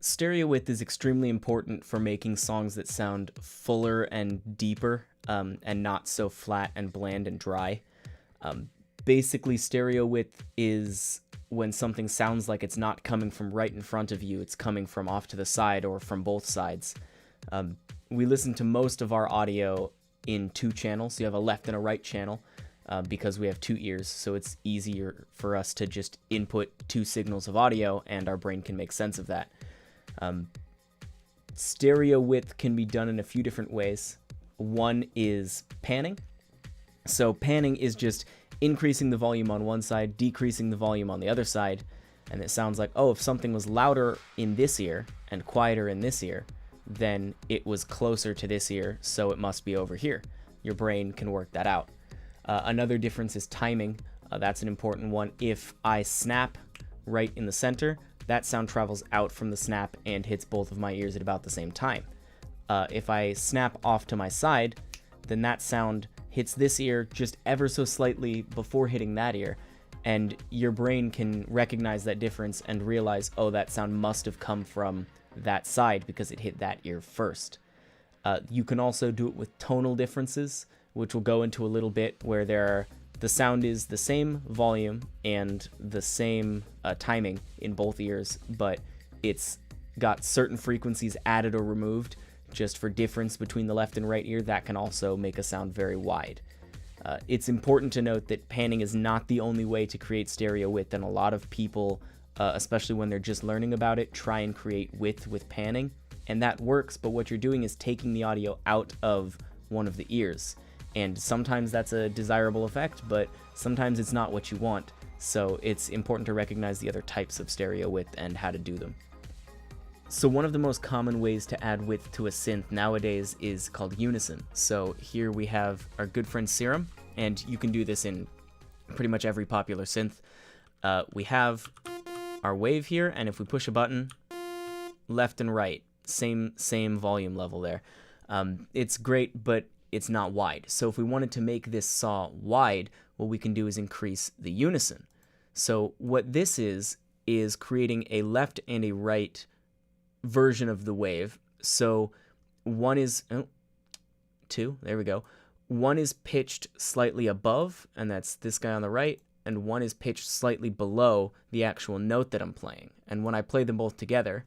Stereo width is extremely important for making songs that sound fuller and deeper, and not so flat and bland and dry. Basically, stereo width is when something sounds like it's not coming from right in front of you, it's coming from off to the side or from both sides. We listen to most of our audio in two channels. You have a left and a right channel because we have two ears, so it's easier for us to just input two signals of audio and our brain can make sense of that. Stereo width can be done in a few different ways. One is panning. So panning is just increasing the volume on one side, decreasing the volume on the other side, and it sounds like, oh, if something was louder in this ear and quieter in this ear, then it was closer to this ear, so it must be over here. Your brain can work that out. Another difference is timing. That's an important one. If I snap right in the center, that sound travels out from the snap and hits both of my ears at about the same time. If I snap off to my side, then that sound hits this ear just ever so slightly before hitting that ear, and your brain can recognize that difference and realize, oh, that sound must have come from that side because it hit that ear first. You can also do it with tonal differences, which we'll go into a little bit, where the sound is the same volume and the same timing in both ears, but it's got certain frequencies added or removed just for difference between the left and right ear. That can also make a sound very wide. It's important to note that panning is not the only way to create stereo width, and a lot of people, especially when they're just learning about it, try and create width with panning, and that works, but what you're doing is taking the audio out of one of the ears. And sometimes that's a desirable effect, but sometimes it's not what you want. So it's important to recognize the other types of stereo width and how to do them. So one of the most common ways to add width to a synth nowadays is called Unison. So here we have our good friend Serum, and you can do this in pretty much every popular synth. We have our wave here, and if we push a button, left and right, same volume level there. It's great, but it's not wide. So if we wanted to make this saw wide, what we can do is increase the unison. So what this is creating a left and a right version of the wave. So one is, two, there we go. One is pitched slightly above, and that's this guy on the right, and one is pitched slightly below the actual note that I'm playing. And when I play them both together,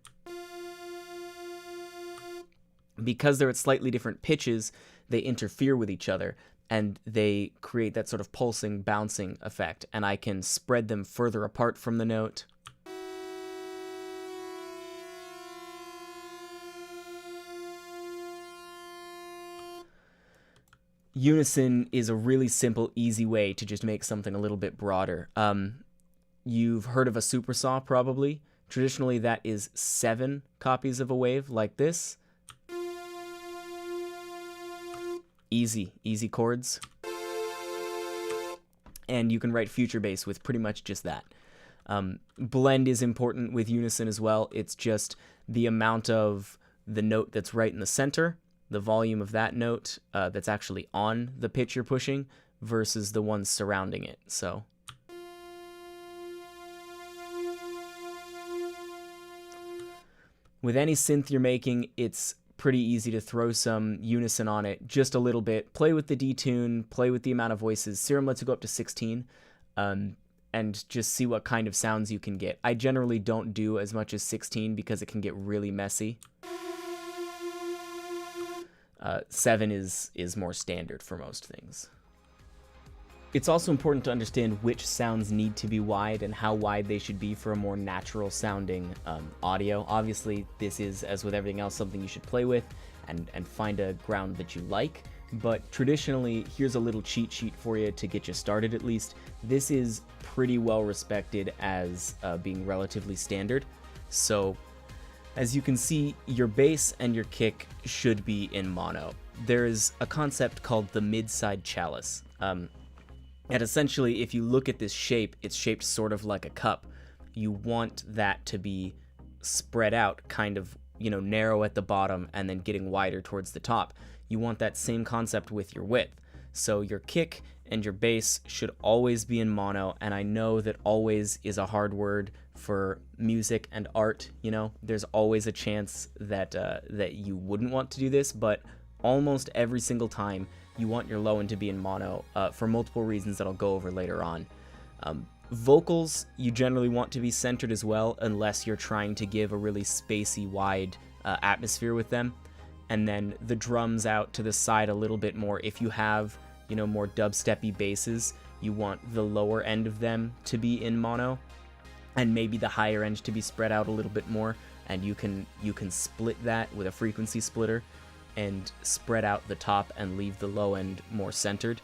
because they're at slightly different pitches, they interfere with each other and they create that sort of pulsing, bouncing effect, and I can spread them further apart from the note. Unison is a really simple, easy way to just make something a little bit broader. You've heard of a supersaw, probably. Traditionally, that is 7 copies of a wave like this. Easy chords. And you can write future bass with pretty much just that. Blend is important with Unison as well. It's just the amount of the note that's right in the center, the volume of that note that's actually on the pitch you're pushing versus the ones surrounding it. So with any synth you're making, it's pretty easy to throw some unison on it, just a little bit. Play with the detune, play with the amount of voices. Serum lets you go up to 16, and just see what kind of sounds you can get. I generally don't do as much as 16 because it can get really messy. 7 is more standard for most things. It's also important to understand which sounds need to be wide and how wide they should be for a more natural sounding audio. Obviously, this is, as with everything else, something you should play with and find a ground that you like. But traditionally, here's a little cheat sheet for you to get you started at least. This is pretty well respected as being relatively standard. So as you can see, your bass and your kick should be in mono. There is a concept called the mid-side chalice. And essentially, if you look at this shape, it's shaped sort of like a cup. You want that to be spread out, kind of, narrow at the bottom and then getting wider towards the top. You want that same concept with your width. So your kick and your bass should always be in mono, and I know that always is a hard word for music and art, you know, there's always a chance that that you wouldn't want to do this, but almost every single time you want your low end to be in mono for multiple reasons that I'll go over later on. Vocals you generally want to be centered as well, unless you're trying to give a really spacey wide atmosphere with them. And then the drums out to the side a little bit more. If you have, you know, more dubsteppy basses, you want the lower end of them to be in mono, and maybe the higher end to be spread out a little bit more. And you can split that with a frequency splitter and spread out the top and leave the low end more centered.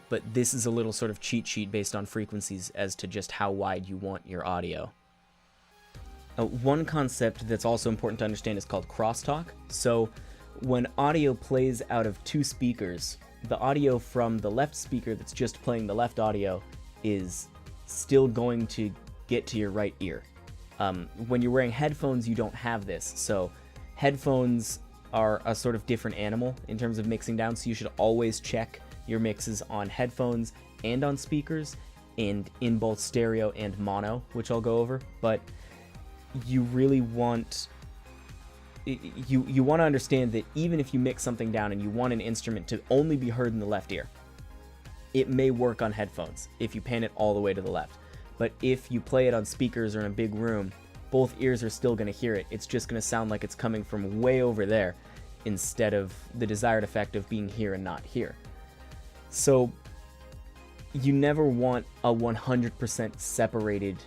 But this is a little sort of cheat sheet based on frequencies as to just how wide you want your audio. One concept that's also important to understand is called crosstalk. So when audio plays out of two speakers, the audio from the left speaker that's just playing the left audio is still going to get to your right ear. When you're wearing headphones, you don't have this. So headphones are a sort of different animal in terms of mixing down, so you should always check your mixes on headphones and on speakers, and in both stereo and mono, which I'll go over. But you really want you want to understand that even if you mix something down and you want an instrument to only be heard in the left ear, it may work on headphones if you pan it all the way to the left. But if you play it on speakers or in a big room, both ears are still going to hear it. It's just going to sound like it's coming from way over there instead of the desired effect of being here and not here. So you never want a 100% separated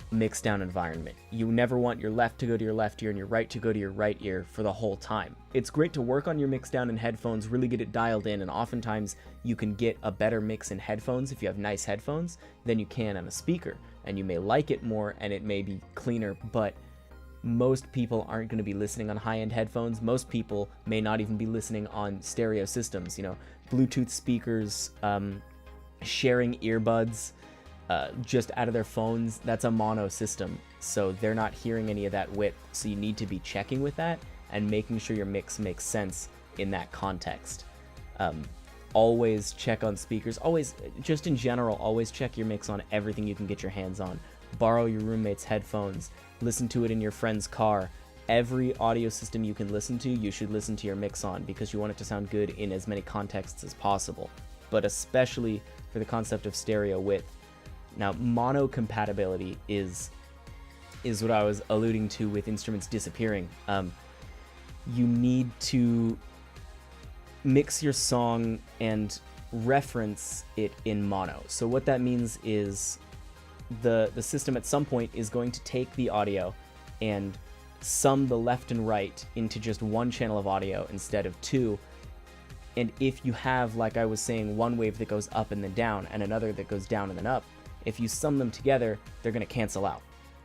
mixed down environment. You never want your left to go to your left ear and your right to go to your right ear for the whole time. It's great to work on your mix down in headphones, really get it dialed in, and oftentimes you can get a better mix in headphones if you have nice headphones than you can on a speaker, and you may like it more and it may be cleaner, but most people aren't going to be listening on high-end headphones. Most people may not even be listening on stereo systems, you know, Bluetooth speakers, sharing earbuds just out of their phones. That's a mono system, so they're not hearing any of that width, so you need to be checking with that and making sure your mix makes sense in that context. Always check on speakers. Always, just in general, always check your mix on everything you can get your hands on. Borrow your roommate's headphones. Listen to it in your friend's car. Every audio system you can listen to, you should listen to your mix on, because you want it to sound good in as many contexts as possible, but especially for the concept of stereo width. Now, mono compatibility is what I was alluding to with instruments disappearing. You need to mix your song and reference it in mono. So what that means is the system at some point is going to take the audio and sum the left and right into just one channel of audio instead of two. And if you have, like I was saying, one wave that goes up and then down and another that goes down and then up, if you sum them together, they're going to cancel out.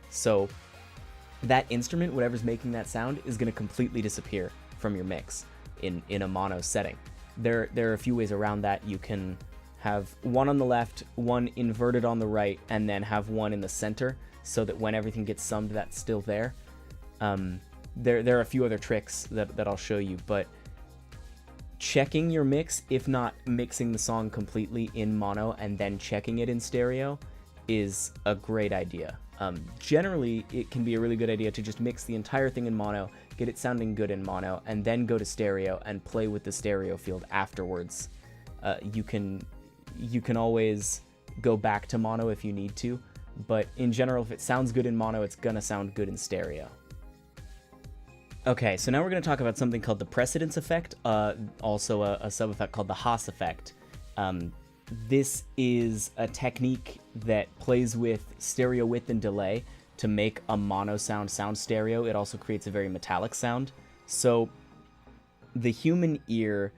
So that instrument, whatever's making that sound, is going to completely disappear from your mix in a mono setting. There are a few ways around that. You can have one on the left, one inverted on the right, and then have one in the center, so that when everything gets summed, that's still there. There are a few other tricks that I'll show you, but checking your mix, if not mixing the song completely in mono and then checking it in stereo, is a great idea. Generally, it can be a really good idea to just mix the entire thing in mono, get it sounding good in mono, and then go to stereo and play with the stereo field afterwards. You can always go back to mono if you need to, but in general, if it sounds good in mono, it's gonna sound good in stereo. Okay, so now we're going to talk about something called the precedence effect, also a sub-effect called the HAAS effect. This is a technique that plays with stereo width and delay to make a mono sound stereo. It also creates a very metallic sound. So the human ear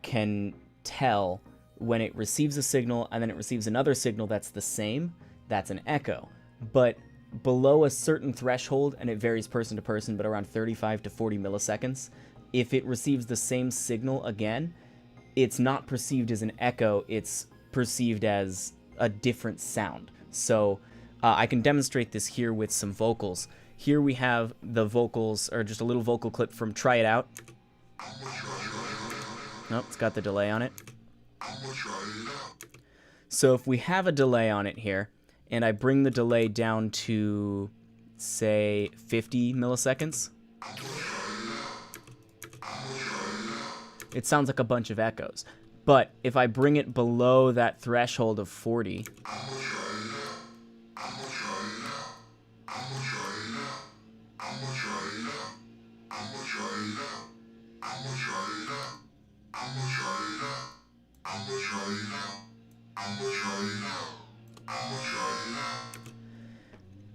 can tell when it receives a signal and then it receives another signal that's the same. That's an echo. But below a certain threshold, and it varies person to person, but around 35 to 40 milliseconds, if it receives the same signal again, it's not perceived as an echo, it's perceived as a different sound. So I can demonstrate this here with some vocals. Here we have the vocals, or just a little vocal clip from Try It Out. Nope, it's got the delay on it. So if we have a delay on it here, and I bring the delay down to, say, 50 milliseconds, it sounds like a bunch of echoes. But if I bring it below that threshold of 40,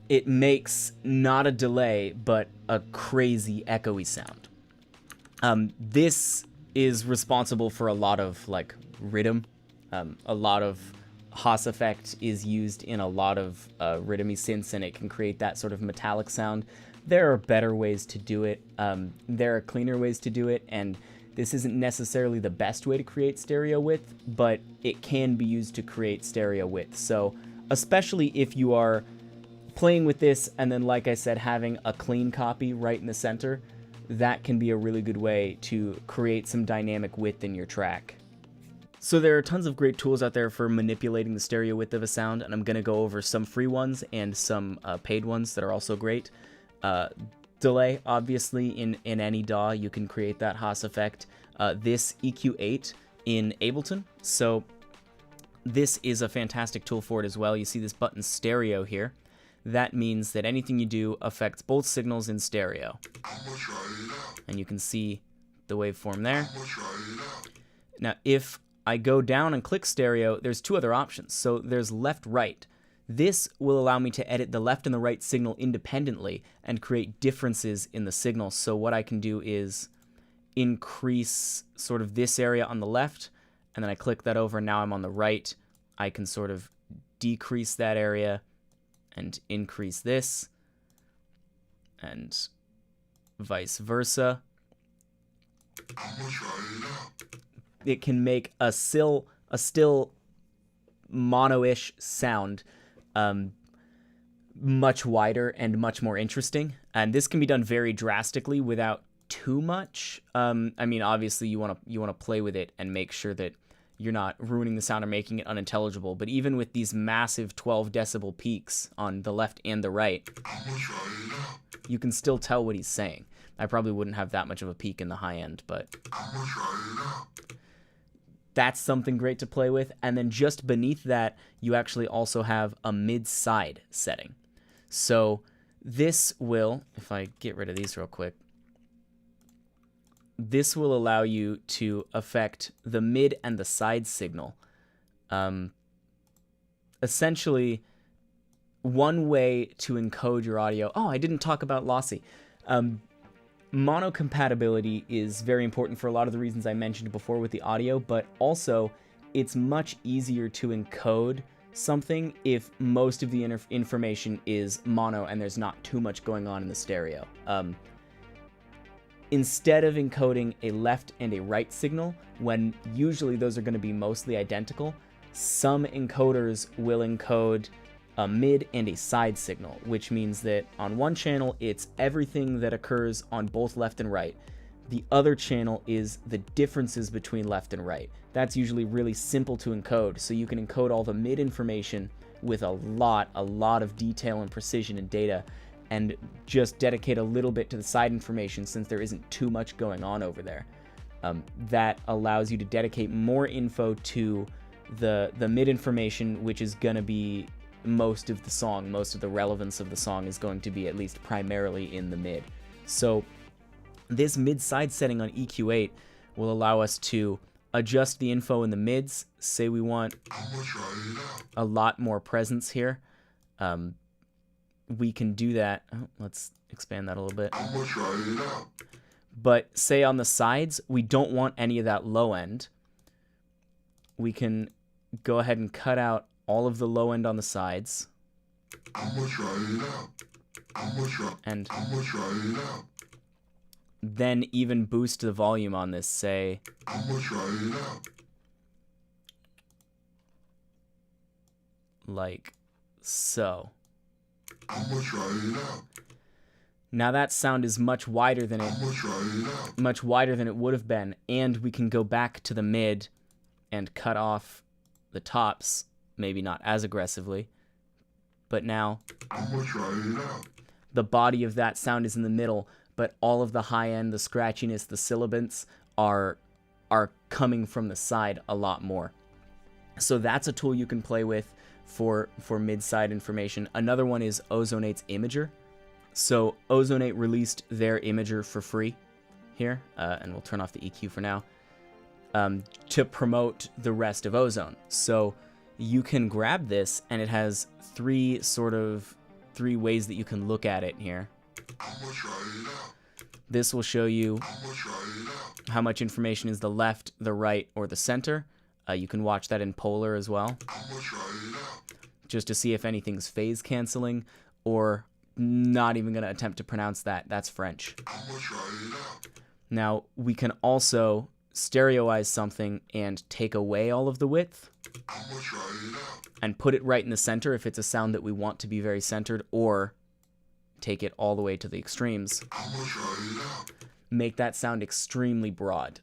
it makes not a delay, but a crazy echoey sound. This is responsible for a lot of like rhythm. A lot of HAAS effect is used in a lot of rhythmy synths, and it can create that sort of metallic sound. There are better ways to do it. There are cleaner ways to do it, and this isn't necessarily the best way to create stereo width, but it can be used to create stereo width. So especially if you are playing with this and then, like I said, having a clean copy right in the center, that can be a really good way to create some dynamic width in your track. So there are tons of great tools out there for manipulating the stereo width of a sound, and I'm going to go over some free ones and some paid ones that are also great. Delay, obviously, in any DAW, you can create that HAAS effect. This EQ8 in Ableton, so this is a fantastic tool for it as well. You see this button stereo here. That means that anything you do affects both signals in stereo. And you can see the waveform there. Now, if I go down and click stereo, there's two other options. So there's left-right. This will allow me to edit the left and the right signal independently and create differences in the signal. So what I can do is increase sort of this area on the left, and then I click that over, and now I'm on the right. I can sort of decrease that area and increase this, and vice versa. It can make a still mono-ish sound much wider and much more interesting. And this can be done very drastically without too much. I mean, obviously you want to play with it and make sure that you're not ruining the sound or making it unintelligible. But even with these massive 12 decibel peaks on the left and the right, you can still tell what he's saying. I probably wouldn't have that much of a peak in the high end, but that's something great to play with. And then just beneath that, you actually also have a mid-side setting. So this will, if I get rid of these real quick, this will allow you to affect the mid and the side signal. Essentially, one way to encode your audio... Oh, I didn't talk about Lossy. Mono compatibility is very important for a lot of the reasons I mentioned before with the audio, but also it's much easier to encode something if most of the information is mono and there's not too much going on in the stereo. Instead of encoding a left and a right signal, when usually those are going to be mostly identical, some encoders will encode a mid and a side signal, which means that on one channel it's everything that occurs on both left and right. The other channel is the differences between left and right. That's usually really simple to encode, so you can encode all the mid information with a lot of detail and precision and data, and just dedicate a little bit to the side information since there isn't too much going on over there. That allows you to dedicate more info to the mid information, which is going to be most of the song. Most of the relevance of the song is going to be at least primarily in the mid. So this mid-side setting on EQ8 will allow us to adjust the info in the mids. Say we want a lot more presence here. We can do that. Oh, let's expand that a little bit. But say on the sides, we don't want any of that low end. We can go ahead and cut out all of the low end on the sides. And then even boost the volume on this, say. Like so. Now that sound is much wider than it would have been, and we can go back to the mid and cut off the tops, maybe not as aggressively, but now I'm gonna try it out. the body of that sound is in the middle, but all of the high end, the scratchiness, the sibilants are coming from the side a lot more. So that's a tool you can play with for mid-side information. Another one is Ozonate's Imager. So Ozonate released their Imager for free here, and we'll turn off the EQ for now, to promote the rest of Ozone. So you can grab this, and it has three ways that you can look at it here. I'm gonna try it out. This will show you I'm gonna try it out. how much information is the left, the right, or the center. You can watch that in polar as well, I'm gonna try it out. just to see if anything's phase canceling, or not even going to attempt to pronounce that. That's French. I'm gonna try it out. Now, we can also stereoize something and take away all of the width I'm gonna try it out. and put it right in the center if it's a sound that we want to be very centered, or take it all the way to the extremes. I'm gonna try it out. Make that sound extremely broad.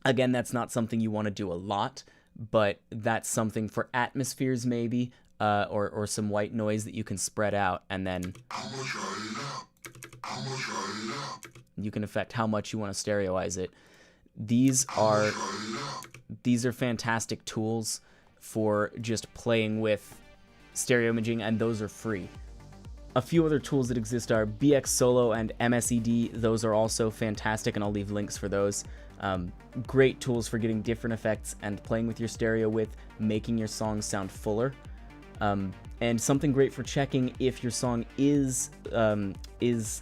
Again, that's not something you want to do a lot, but that's something for atmospheres maybe, or some white noise that you can spread out, and then I'm gonna try it out. I'm gonna try it out. you can affect how much you want to stereoize it. These are fantastic tools for just playing with stereo imaging, and those are free. A few other tools that exist are BX Solo and MSED. Those are also fantastic, and I'll leave links for those. Great tools for getting different effects and playing with your stereo width, making your songs sound fuller. And something great for checking if your song is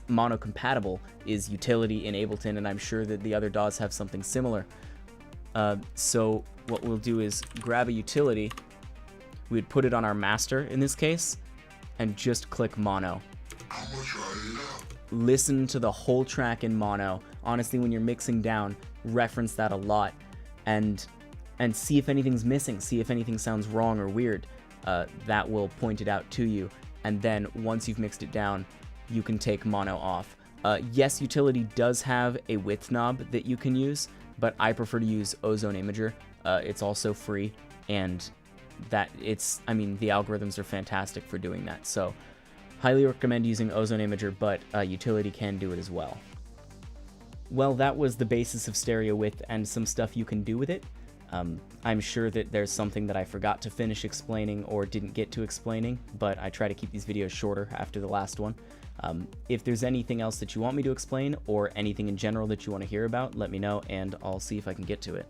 mono compatible is Utility in Ableton, and I'm sure that the other DAWs have something similar. So what we'll do is grab a utility, we'd put it on our master in this case, and just click mono. I'm gonna try it out. Listen to the whole track in mono. Honestly, when you're mixing down, reference that a lot, and see if anything's missing, see if anything sounds wrong or weird. That will point it out to you, and then once you've mixed it down, you can take mono off. Yes, Utility does have a width knob that you can use, but I prefer to use Ozone Imager. It's also free, and the algorithms are fantastic for doing that. So highly recommend using Ozone Imager, but Utility can do it as well. Well, that was the basis of stereo width and some stuff you can do with it. I'm sure that there's something that I forgot to finish explaining or didn't get to explaining, but I try to keep these videos shorter after the last one. If there's anything else that you want me to explain, or anything in general that you want to hear about, let me know, and I'll see if I can get to it.